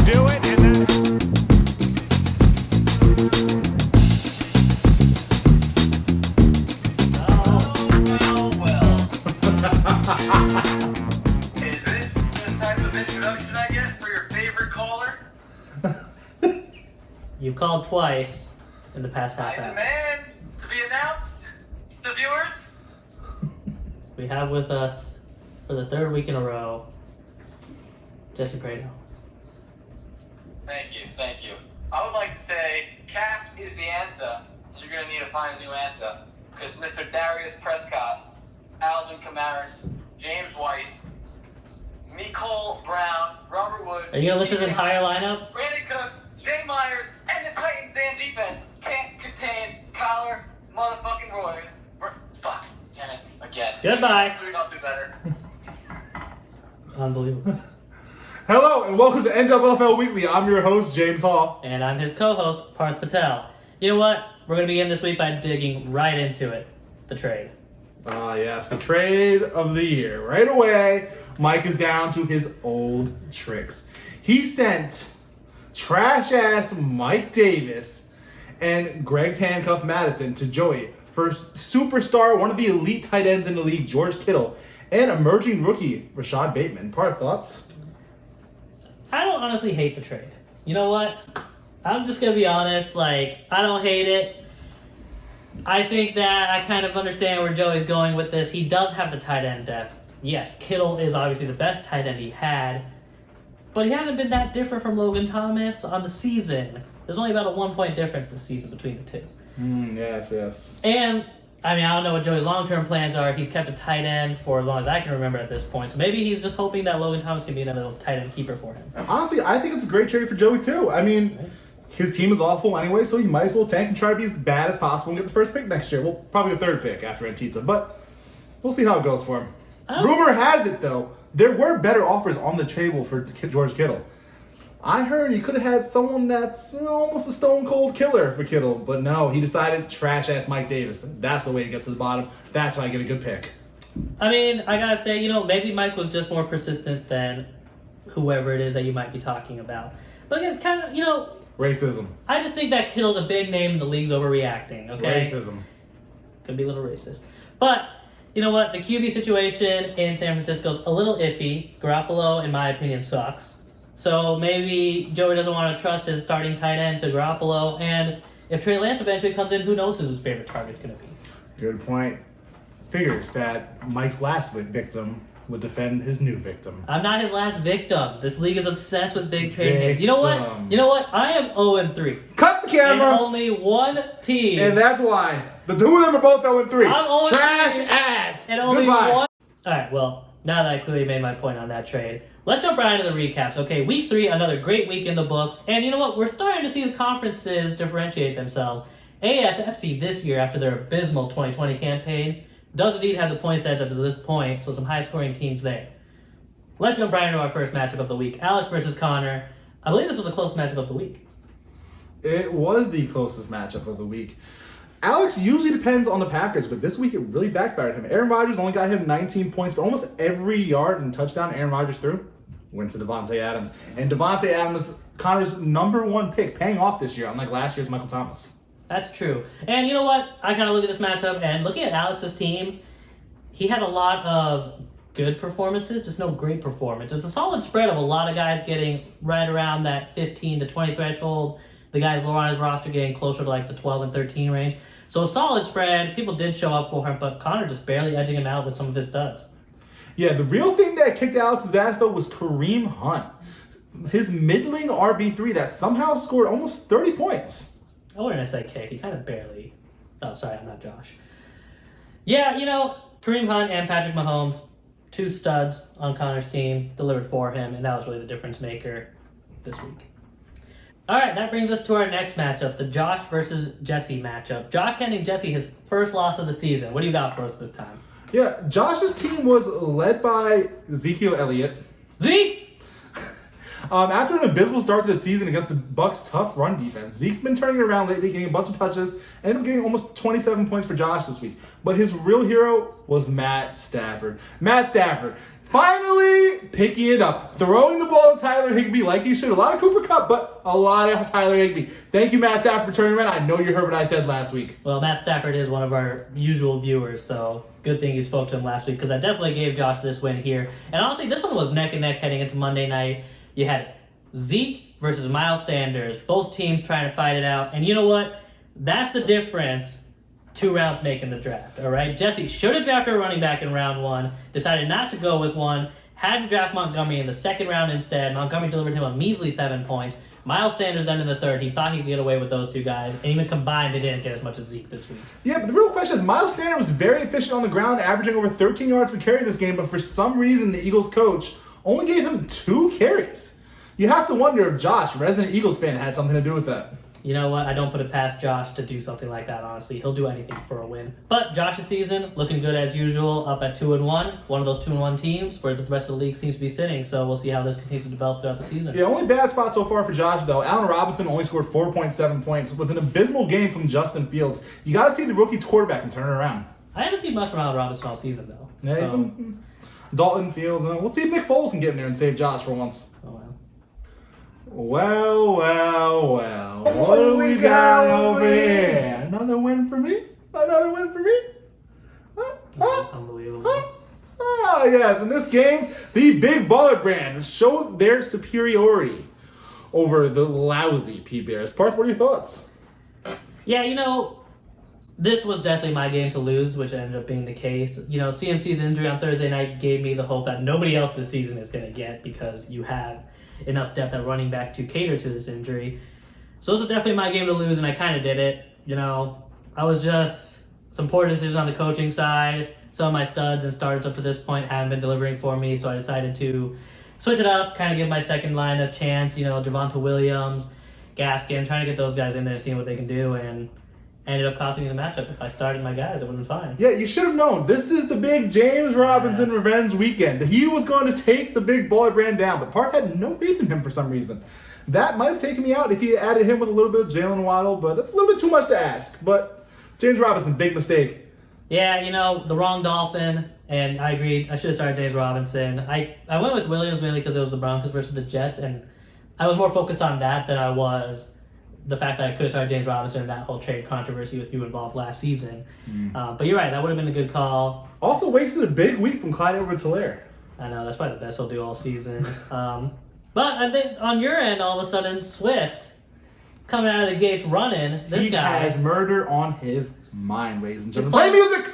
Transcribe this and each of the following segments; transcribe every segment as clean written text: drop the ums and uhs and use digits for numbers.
do it, and then... Well. Is this the type of introduction I get for your favorite caller? You've called twice in the past half I hour. demand to be announced to the viewers. We have with us, for the third week in a row, Jesse Prado. Thank you. I would like to say Cap is the answer. You're going to need to find a new answer. Because Mr. Darius Prescott, Alvin Kamara, James White, Nicole Brown, Robert Woods... Are you going to list his entire lineup? Brandon Cook, Jay Myers, and the Titans' damn defense can't contain Kyler motherfucking Roy. Fuck, damn it, again. Goodbye. Next week I'll do better. Unbelievable. Hello and welcome to NFFL Weekly. I'm your host, James Hall. And I'm his co-host, Parth Patel. You know what? We're going to begin this week by digging right into it. The trade. Ah, yes, the trade of the year. Right away, Mike is down to his old tricks. He sent trash-ass Mike Davis and Greg's handcuff Madison to Joey for superstar, one of the elite tight ends in the league, George Kittle, and emerging rookie, Rashad Bateman. Parth, thoughts? I don't honestly hate the trade. You know what? I'm just going to be honest. I don't hate it. I think that I kind of understand where Joey's going with this. He does have the tight end depth. Yes, Kittle is obviously the best tight end he had, but he hasn't been that different from Logan Thomas on the season. There's only about a 1-point difference this season between the two. Yes. And, I don't know what Joey's long-term plans are. He's kept a tight end for as long as I can remember at this point, so maybe he's just hoping that Logan Thomas can be another tight end keeper for him. Honestly, I think it's a great trade for Joey, too. Nice. His team is awful anyway, so he might as well tank and try to be as bad as possible and get the first pick next year. Well, probably the third pick after Antita, but we'll see how it goes for him. Rumor has it, though, there were better offers on the table for George Kittle. I heard he could have had someone that's almost a stone-cold killer for Kittle, but no, he decided trash-ass Mike Davis. That's the way to get to the bottom. That's why I get a good pick. I gotta say, maybe Mike was just more persistent than whoever it is that you might be talking about. But again, kind of, Racism. I just think that Kittle's a big name and the league's overreacting, okay? Racism. Could be a little racist. But, you know what? The QB situation in San Francisco's a little iffy. Garoppolo, in my opinion, sucks. So maybe Joey doesn't want to trust his starting tight end to Garoppolo. And if Trey Lance eventually comes in, who knows who his favorite target's going to be? Good point. Figures that Mike's last victim would defend his new victim. I'm not his last victim. This league is obsessed with big trade names. You know what? I am 0-3. Cut the camera! And only one team. And that's why. The two of them are both 0-3. I'm 0-3. Trash ass! And only Goodbye. one. Alright, well, now that I clearly made my point on that trade, let's jump right into the recaps. Okay, week 3, another great week in the books. And you know what? We're starting to see the conferences differentiate themselves. AFFC this year, after their abysmal 2020 campaign, does indeed have the points edge up to this point, so some high-scoring teams there. Let's jump right into our first matchup of the week. Alex versus Connor. I believe this was a close matchup of the week. It was the closest matchup of the week. Alex usually depends on the Packers, but this week it really backfired him. Aaron Rodgers only got him 19 points, but almost every yard and touchdown Aaron Rodgers threw went to Devontae Adams. And Devontae Adams, Connor's #1 pick, paying off this year, unlike last year's Michael Thomas. That's true. And you know what? I kind of look at this matchup, and looking at Alex's team, he had a lot of good performances, just no great performance. It's a solid spread of a lot of guys getting right around that 15 to 20 threshold. The guys lower on his roster getting closer to the 12 and 13 range. So a solid spread. People did show up for him, but Connor just barely edging him out with some of his studs. Yeah, the real thing that kicked Alex's ass, though, was Kareem Hunt. His middling RB3 that somehow scored almost 30 points. I wouldn't say kick. He kind of barely... Oh, sorry, I'm not Josh. Yeah, Kareem Hunt and Patrick Mahomes, 2 studs on Connor's team, delivered for him, and that was really the difference maker this week. All right, that brings us to our next matchup, the Josh versus Jesse matchup. Josh handing Jesse his first loss of the season. What do you got for us this time? Yeah, Josh's team was led by Ezekiel Elliott. Zeke! After an abysmal start to the season against the Bucs' tough run defense, Zeke's been turning it around lately, getting a bunch of touches, ended up getting almost 27 points for Josh this week. But his real hero was Matt Stafford. Matt Stafford, Finally picking it up. Throwing the ball to Tyler Higbee like he should. A lot of Cooper Kupp, but a lot of Tyler Higbee. Thank you, Matt Stafford, for turning around. I know you heard what I said last week. Well, Matt Stafford is one of our usual viewers, so good thing you spoke to him last week because I definitely gave Josh this win here. And honestly, this one was neck and neck heading into Monday night. You had Zeke versus Miles Sanders. Both teams trying to fight it out. And you know what? That's the difference 2 rounds make in the draft, all right? Jesse should have drafted a running back in round 1, decided not to go with one, had to draft Montgomery in the 2nd round instead. Montgomery delivered him a measly 7 points. Miles Sanders then in the 3rd. He thought he could get away with those 2 guys, and even combined, they didn't get as much as Zeke this week. Yeah, but the real question is, Miles Sanders was very efficient on the ground, averaging over 13 yards per carry this game, but for some reason, the Eagles coach only gave him 2 carries. You have to wonder if Josh, resident Eagles fan, had something to do with that. You know what? I don't put it past Josh to do something like that, honestly. He'll do anything for a win. But Josh's season, looking good as usual, up at 2-1. One of those 2-1 teams where the rest of the league seems to be sitting. So we'll see how this continues to develop throughout the season. Yeah, only bad spot so far for Josh, though. Allen Robinson only scored 4.7 points with an abysmal game from Justin Fields. You got to see the rookie's quarterback and turn it around. I haven't seen much from Allen Robinson all season, though. Yeah, he's been Dalton, Fields. We'll see if Nick Foles can get in there and save Josh for once. Oh, wow. Well. What do we got over here? Another win for me? Unbelievable. Ah, yes. In this game, the Big Baller brand showed their superiority over the lousy P-Bears. Parth, what are your thoughts? Yeah, this was definitely my game to lose, which ended up being the case. CMC's injury on Thursday night gave me the hope that nobody else this season is going to get because you have enough depth at running back to cater to this injury. So this was definitely my game to lose, and I kind of did it. I was just some poor decisions on the coaching side. Some of my studs and starters up to this point haven't been delivering for me, so I decided to switch it up, kind of give my second line a chance. Javonte Williams, Gaskin, trying to get those guys in there, seeing what they can do, and ended up costing me the matchup. If I started my guys, it would have been fine. Yeah, you should have known. This is the big James Robinson revenge weekend. He was going to take the Big Baller brand down, but Park had no faith in him for some reason. That might have taken me out if he added him with a little bit of Jalen Waddle, but that's a little bit too much to ask. But James Robinson, big mistake. Yeah, the wrong Dolphin, and I agreed. I should have started James Robinson. I went with Williams mainly because it was the Broncos versus the Jets, and I was more focused on that than I was the fact that I could have started James Robinson in that whole trade controversy with you involved last season. But you're right, that would have been a good call. Also wasted a big week from Clyde Edwards-Helaire. I know, that's probably the best he'll do all season. But I think on your end, all of a sudden, Swift coming out of the gates running. This guy has murder on his mind, ladies and gentlemen. Play music!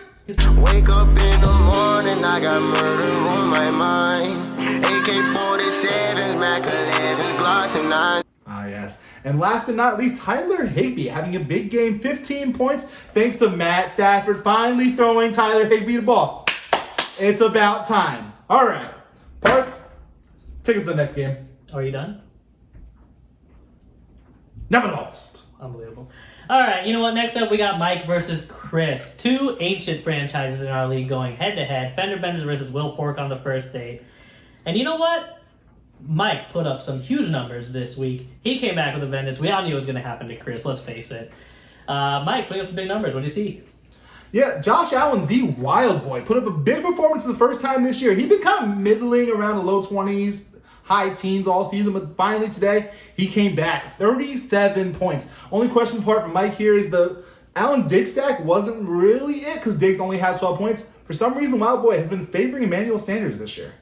Wake up in the morning, I got murder on my mind. AK-47s, Mac 11s, Glocks and 9. Ah, yes. And last but not least, Tyler Higbee having a big game, 15 points, thanks to Matt Stafford finally throwing Tyler Higbee the ball. It's about time. All right. Parth, take us to the next game. Are you done? Never lost. Unbelievable. All right, you know what? Next up, we got Mike versus Chris. 2 ancient franchises in our league going head-to-head. Fender Benders versus Will Fork on the first date. And you know what? Mike put up some huge numbers this week. He came back with a vengeance. We all knew it was going to happen to Chris, let's face it. Mike, putting up some big numbers. What'd you see? Yeah, Josh Allen, the wild boy, put up a big performance for the first time this year. He'd been kind of middling around the low 20s, high teens all season, but finally today, he came back. 37 points. Only question part for Mike here is the Allen Diggs stack wasn't really it because Diggs only had 12 points. For some reason, Wild Boy has been favoring Emmanuel Sanders this year.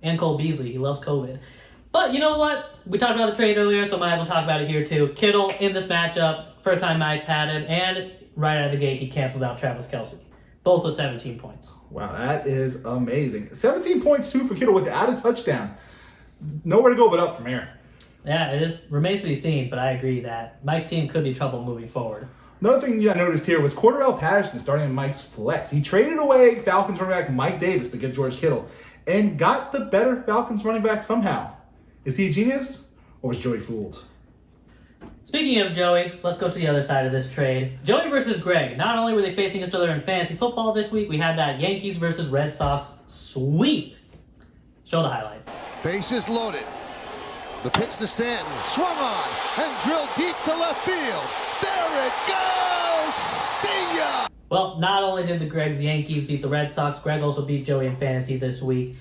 And Cole Beasley. He loves COVID. But you know what? We talked about the trade earlier, so might as well talk about it here too. Kittle in this matchup. First time Mike's had him. And right out of the gate, he cancels out Travis Kelce. Both with 17 points. Wow, that is amazing. 17 points too for Kittle without a touchdown. Nowhere to go but up from here. Yeah, remains to be seen, but I agree that Mike's team could be trouble moving forward. Another thing I noticed here was Cordarrelle Patterson starting in Mike's flex. He traded away Falcons running back Mike Davis to get George Kittle and got the better Falcons running back somehow. Is he a genius or was Joey fooled? Speaking of Joey, let's go to the other side of this trade. Joey versus Greg. Not only were they facing each other in fantasy football this week, we had that Yankees versus Red Sox sweep. Show the highlight. Bases loaded. The pitch to Stanton. Swung on and drilled deep to left field. There it goes! See ya! Well, not only did the Greg's Yankees beat the Red Sox, Greg also beat Joey in fantasy this week.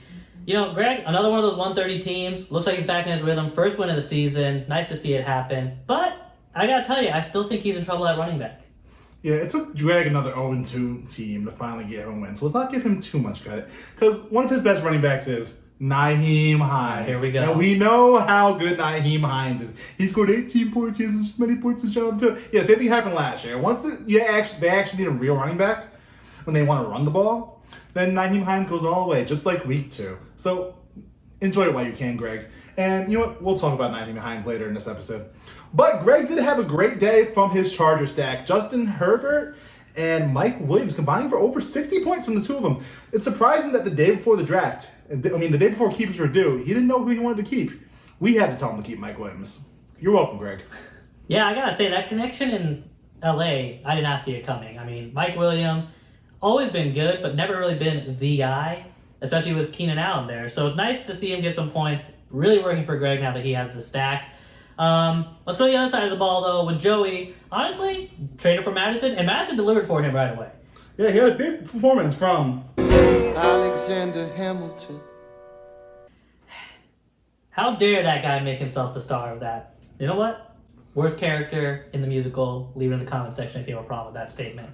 Greg, another one of those 130 teams. Looks like he's back in his rhythm. First win of the season. Nice to see it happen. But I got to tell you, I still think he's in trouble at running back. Yeah, it took Greg another 0-2 team to finally get him a win. So let's not give him too much credit. Because one of his best running backs is Nyheim Hines. Here we go. And we know how good Nyheim Hines is. He scored 18 points. He has as many points as Jonathan Taylor. Yeah, same thing happened last year. Once they actually need a real running back when they want to run the ball, then Nyheim Hines goes all the way, just like week 2. So enjoy it while you can, Greg. And you know what? We'll talk about Nyheim Hines later in this episode. But Greg did have a great day from his Charger stack. Justin Herbert and Mike Williams combining for over 60 points from the two of them. It's surprising that the day before the draft, the day before keepers were due, he didn't know who he wanted to keep. We had to tell him to keep Mike Williams. You're welcome, Greg. Yeah, I gotta say, that connection in LA, I did not see it coming. I mean, Mike Williams, always been good, but never really been the guy, especially with Keenan Allen there. So it's nice to see him get some points. Really working for Greg now that he has the stack. Let's go to the other side of the ball, though, with Joey. Honestly, traded for Madison, and Madison delivered for him right away. Yeah, he had a big performance from Alexander Hamilton. How dare that guy make himself the star of that? You know what? Worst character in the musical. Leave it in the comment section if you have a problem with that statement.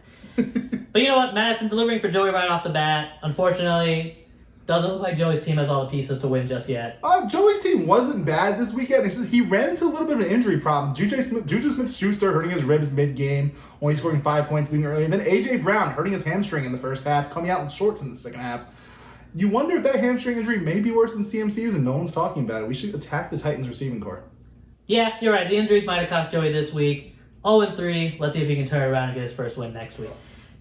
But you know what? Madison delivering for Joey right off the bat. Unfortunately, doesn't look like Joey's team has all the pieces to win just yet. Joey's team wasn't bad this weekend. It's just he ran into a little bit of an injury problem. Juju Smith-Schuster hurting his ribs mid-game, only scoring 5 points leaving early. And then A.J. Brown hurting his hamstring in the first half, coming out in shorts in the second half. You wonder if that hamstring injury may be worse than CMC's and no one's talking about it. We should attack the Titans receiving corps. Yeah, you're right. The injuries might have cost Joey this week. 0-3. Let's see if he can turn it around and get his first win next week.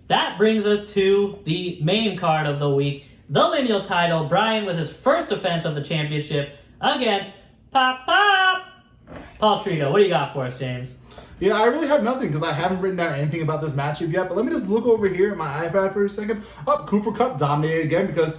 That brings us to the main card of the week. The lineal title, Brian with his first defense of the championship against Pop. Paul Trito, what do you got for us, James? Yeah, I really have nothing because I haven't written down anything about this matchup yet. But let me just look over here at my iPad for a second. Cooper Kupp dominated again because,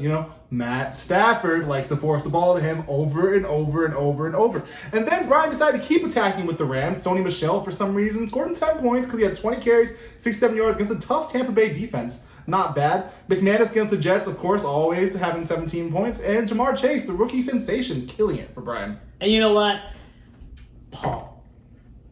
Matt Stafford likes to force the ball to him over and over and over and over. And then Brian decided to keep attacking with the Rams. Sony Michel, for some reason, scored him 10 points because he had 20 carries, 67 yards against a tough Tampa Bay defense. Not bad. McManus against the Jets, of course, always having 17 points. And Jamar Chase, the rookie sensation, killing it for Brian. And you know what? Paul.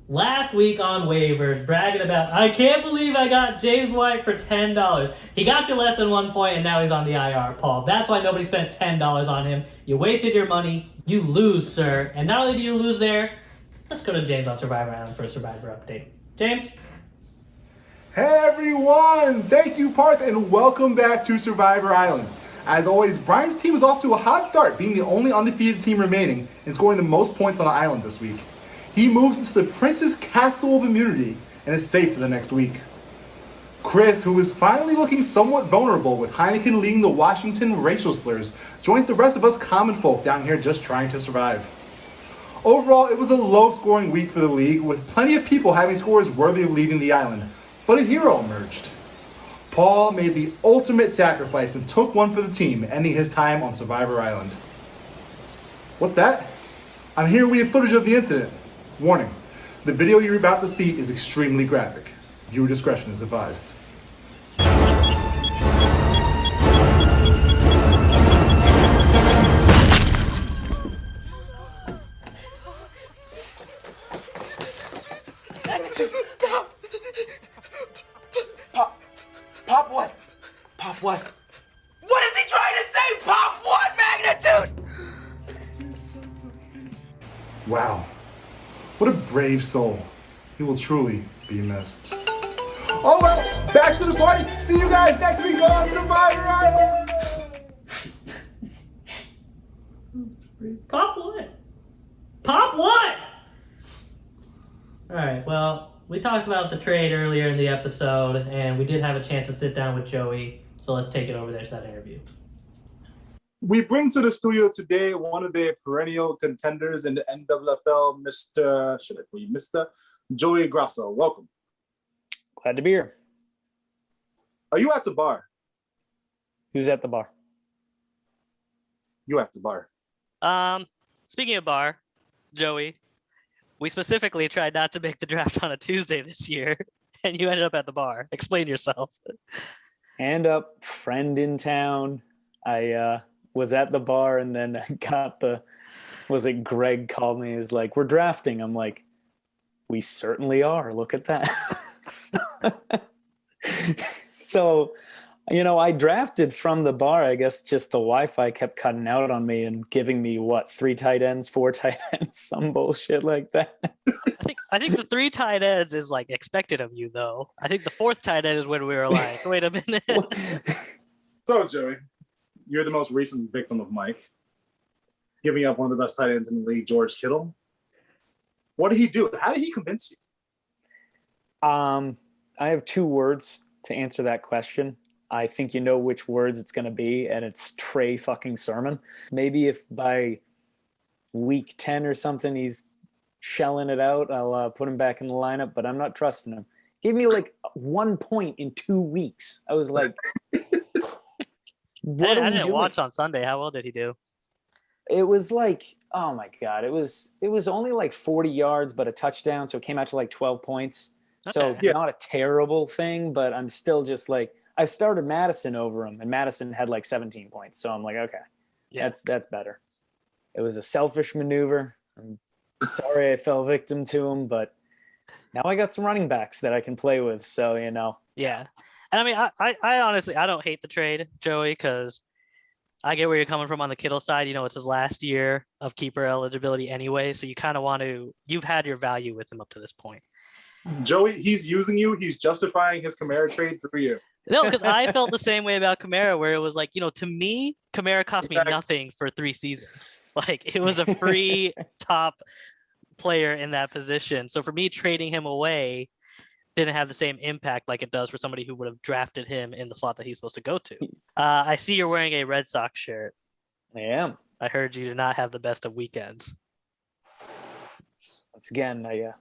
Last week on waivers, bragging about, I can't believe I got James White for $10. He got you less than 1 point, and now he's on the IR, Paul. That's why nobody spent $10 on him. You wasted your money. You lose, sir. And not only do you lose there, let's go to James on Survivor Island for a Survivor update. James? Hey everyone! Thank you, Parth, and welcome back to Survivor Island. As always, Brian's team is off to a hot start, being the only undefeated team remaining and scoring the most points on the island this week. He moves into the Prince's Castle of Immunity and is safe for the next week. Chris, who is finally looking somewhat vulnerable with Heineken leading the Washington racial slurs, joins the rest of us common folk down here just trying to survive. Overall, it was a low-scoring week for the league, with plenty of people having scores worthy of leaving the island. But a hero emerged. Paul made the ultimate sacrifice and took one for the team, ending his time on Survivor Island. What's that? On here we have footage of the incident. Warning, the video you're about to see is extremely graphic. Viewer discretion is advised. Pop what? Pop what? What is he trying to say? Pop what magnitude? Wow. What a brave soul. He will truly be missed. Oh well, back to the party. See you guys next week on Survivor Island. Pop what? Pop what? Alright, well, we talked about the trade earlier in the episode, and we did have a chance to sit down with Joey, so let's take it over there to that interview. We bring to the studio today one of their perennial contenders in the NFFL, Mr. Joey Grasso. Welcome. Glad to be here. Are you at the bar? Who's at the bar? You at the bar. Speaking of bar, Joey, we specifically tried not to make the draft on a Tuesday this year, and you ended up at the bar. Explain yourself. Hand up, friend in town. was at the bar, and then I got Greg called me, is like, we're drafting. I'm like, we certainly are. Look at that. So, I drafted from the bar. I guess just the Wi-Fi kept cutting out on me and giving me 3 tight ends, 4 tight ends, some bullshit like that. I think the 3 tight ends is like expected of you, though. I think the 4th tight end is when we were like, wait a minute. So, Joey, you're the most recent victim of Mike giving up one of the best tight ends in the league, George Kittle. What did he do? How did he convince you? I have 2 words to answer that question. I think you know which words it's going to be, and it's Trey fucking Sermon. Maybe if by week 10 or something he's shelling it out, I'll put him back in the lineup, but I'm not trusting him. Gave me 1 point in 2 weeks. I was like, what I didn't watch on Sunday. How well did he do? It was oh my God. It was only 40 yards, but a touchdown. So it came out to 12 points. So not a terrible thing, but I'm still just I started Madison over him, and Madison had 17 points. So I'm like, okay, that's better. It was a selfish maneuver. I'm sorry I fell victim to him, but now I got some running backs that I can play with. So, Yeah. And I mean, I honestly, I don't hate the trade, Joey, because I get where you're coming from on the Kittle side. It's his last year of keeper eligibility anyway. So you kind of you've had your value with him up to this point. Joey, he's using you. He's justifying his Kamara trade through you. No, because I felt the same way about Kamara, where it was to me, Kamara cost me nothing for 3 seasons. It was a free top player in that position. So for me, trading him away didn't have the same impact like it does for somebody who would have drafted him in the slot that he's supposed to go to. I see you're wearing a Red Sox shirt. I am. I heard you did not have the best of weekends. Once again, I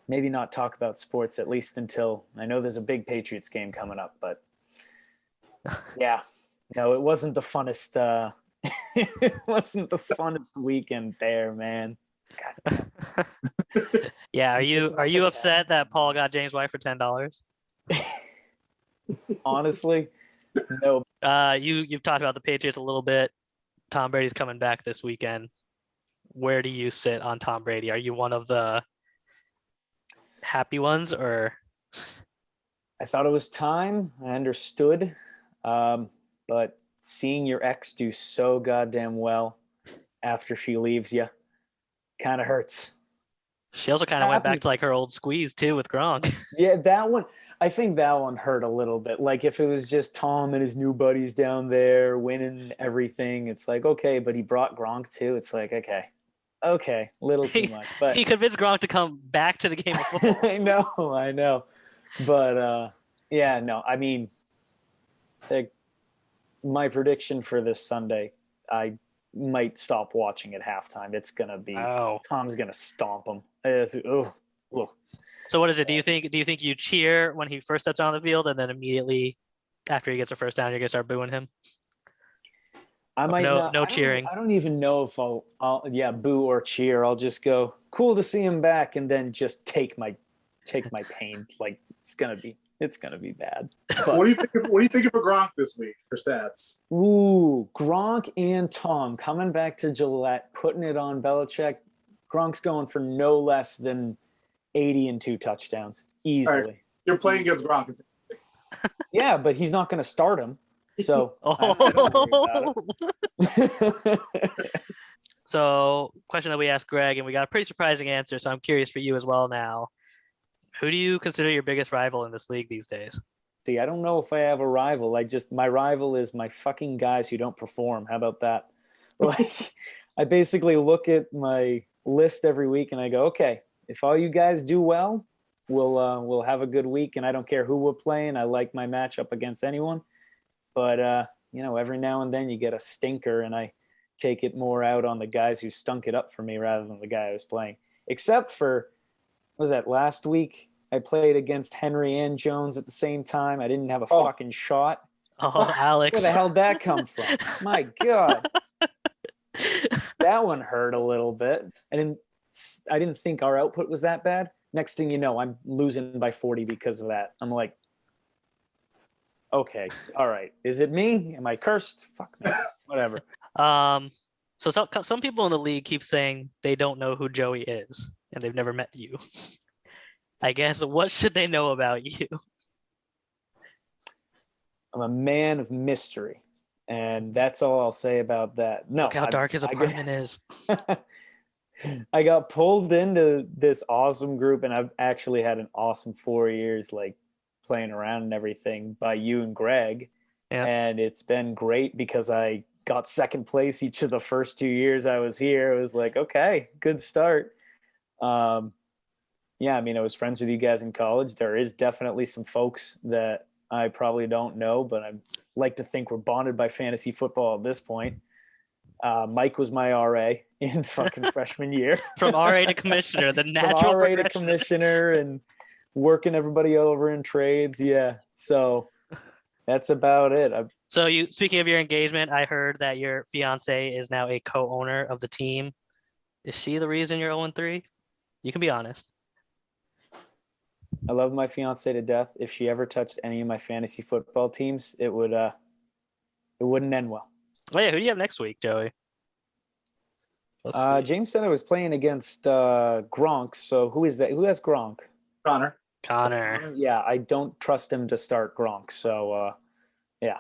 maybe not talk about sports, at least until I know there's a big Patriots game coming up, but yeah, no, it wasn't the funnest, it wasn't the funnest weekend there, man. Yeah. Are you upset that Paul got James White for $10? Honestly, no. You've talked about the Patriots a little bit. Tom Brady's coming back this weekend. Where do you sit on Tom Brady? Are you one of the happy ones, or? I thought it was time. I understood. But seeing your ex do so goddamn well after she leaves you kind of hurts. She also kind of went back to her old squeeze too with Gronk. Yeah, that one. I think that one hurt a little bit. If it was just Tom and his new buddies down there winning everything, it's okay, but he brought Gronk too. It's okay, a little too much. But he convinced Gronk to come back to the game of football. I know. But yeah, no, I mean, my prediction for this Sunday, I might stop watching at halftime. It's gonna be Tom's gonna stomp him. So what is it? Do you think you cheer when he first steps on the field, and then immediately after he gets a first down, you're gonna start booing him? I might no cheering. I don't even know if I'll boo or cheer. I'll just go, cool to see him back, and then just take my pain. It's gonna be bad. But, What do you think of Gronk this week for stats? Ooh, Gronk and Tom coming back to Gillette, putting it on Belichick. Gronk's going for no less than 80 and 2 touchdowns easily. Right. You're playing against Gronk. Yeah, but he's not going to start him. So, So, question that we asked Greg, and we got a pretty surprising answer. So I'm curious for you as well now. Who do you consider your biggest rival in this league these days? See, I don't know if I have a rival. My rival is my fucking guys who don't perform. How about that? I basically look at my list every week and I go, okay, if all you guys do well, we'll have a good week, and I don't care who we're playing. I like my matchup against anyone. But every now and then you get a stinker, and I take it more out on the guys who stunk it up for me rather than the guy I was playing. Except for, what was that, last week? I played against Henry and Jones at the same time. I didn't have a fucking shot. Oh, Alex. Where the hell did that come from? My God. That one hurt a little bit. I didn't think our output was that bad. Next thing you know, I'm losing by 40 because of that. I'm like, okay, all right. Is it me? Am I cursed? Fuck me. Whatever. So some people in the league keep saying they don't know who Joey is and they've never met you. I guess what should they know about you? I'm a man of mystery, and that's all I'll say about that. No, Look how dark his apartment is. I got pulled into this awesome group, and I've actually had an awesome 4 years, like playing around and everything by you and Greg. Yeah. And it's been great because I got second place each of the first 2 years I was here. It was like, okay, good start. Yeah, I mean, I was friends with you guys in college. There is definitely some folks that I probably don't know, but I like to think we're bonded by fantasy football at this point. Mike was my RA in fucking freshman year. From RA to commissioner, the natural From RA to progression. commissioner and working everybody over in trades. Yeah, so that's about it. So speaking of your engagement, I heard that your fiance is now a co-owner of the team. Is she the reason you're 0-3? You can be honest. I love my fiance to death. If she ever touched any of my fantasy football teams, it wouldn't end well. Oh yeah, who do you have next week, Joey? Let's see. James said I was playing against Gronk. So who is that? Who has Gronk? Connor. Connor. Yeah, I don't trust him to start Gronk. So yeah.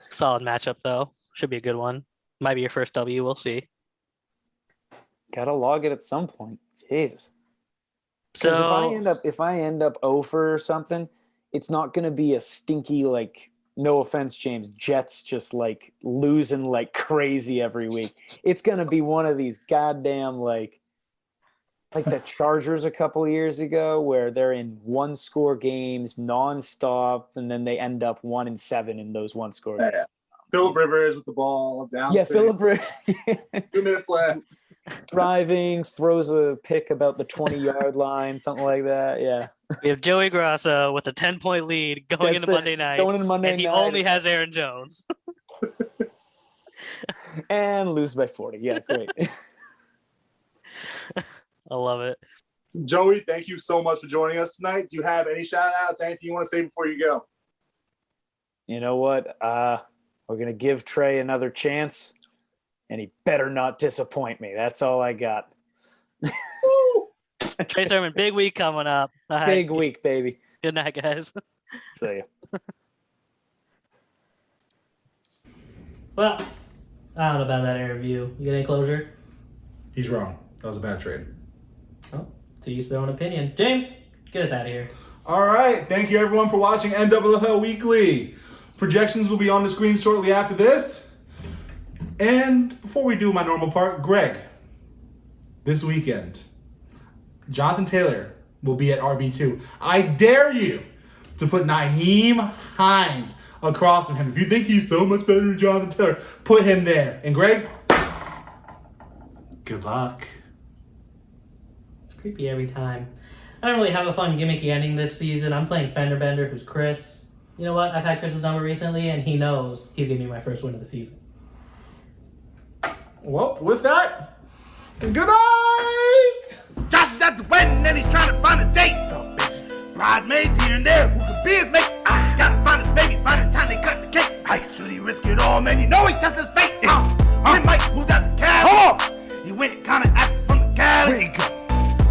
Solid matchup though. Should be a good one. Might be your first W. We'll see. Gotta log it at some point. Jesus. So if I end up 0 for something, it's not gonna be a stinky, like, no offense, James, Jets just like losing like crazy every week. It's gonna be one of these goddamn like the Chargers a couple of years ago, where they're in 1-score games nonstop, and then they end up 1-7 in those 1-score games. Yeah. Phillip Rivers with the ball down. Yeah, Phillip Rivers. 2 minutes left. Driving, throws a pick about the 20-yard line, something like that. Yeah. we have Joey Grasso with a 10-point lead going into Monday night. Going into Monday and he night. only has Aaron Jones. And lose by 40. Yeah, great. I love it. Joey, thank you so much for joining us tonight. Do you have any shout outs, anything you want to say before you go? You know what? We're going to give Trey another chance, and he better not disappoint me. That's all I got. Trey Sermon, big week coming up. All right. Big week, baby. Good night, guys. See ya. Well, I don't know about that interview. You get any closure? He's wrong. That was a bad trade. Oh, to use their own opinion. James, get us out of here. All right. Thank you, everyone, for watching NFFL Weekly. Projections will be on the screen shortly after this. And before we do my normal part, Greg, this weekend, Jonathan Taylor will be at RB2. I dare you to put Nyheim Hines across from him. If you think he's so much better than Jonathan Taylor, put him there. And Greg, good luck. It's creepy every time. I don't really have a fun gimmicky ending this season. I'm playing Fenderbender, who's Chris. You know what? I've had Chris's number recently, and he knows he's giving me my first win of the season. Well, with that, good night! Josh is at the wedding and he's trying to find a date. So bitches, bridesmaids here and there, who could be his mate. Gotta find his baby by the time they cut the cake. Should he risk it all, man? You know he's testing his fate. Then Mike moved out to Cali. He went kinda absent from the Cali. Where he go?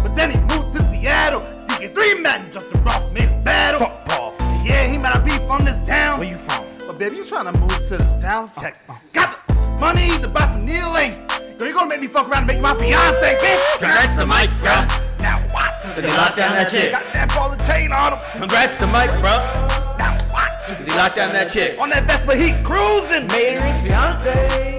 But then he moved to Seattle, seeking 3 men. Justin Ross made his battle. And yeah, he might not be from this town. Where you from? But baby, you trying to move to the South? Texas. Got the money to buy some Neil Lane. Girl, you gonna make me fuck around and make you my fiance, bitch. Congrats to Mike, bro. Now what? Cause he locked down that chick. Got that ball and chain on him. Congrats to Mike, bro. Now what? Cause he locked down that chick. On that Vespa, he cruising. Made her his fiance.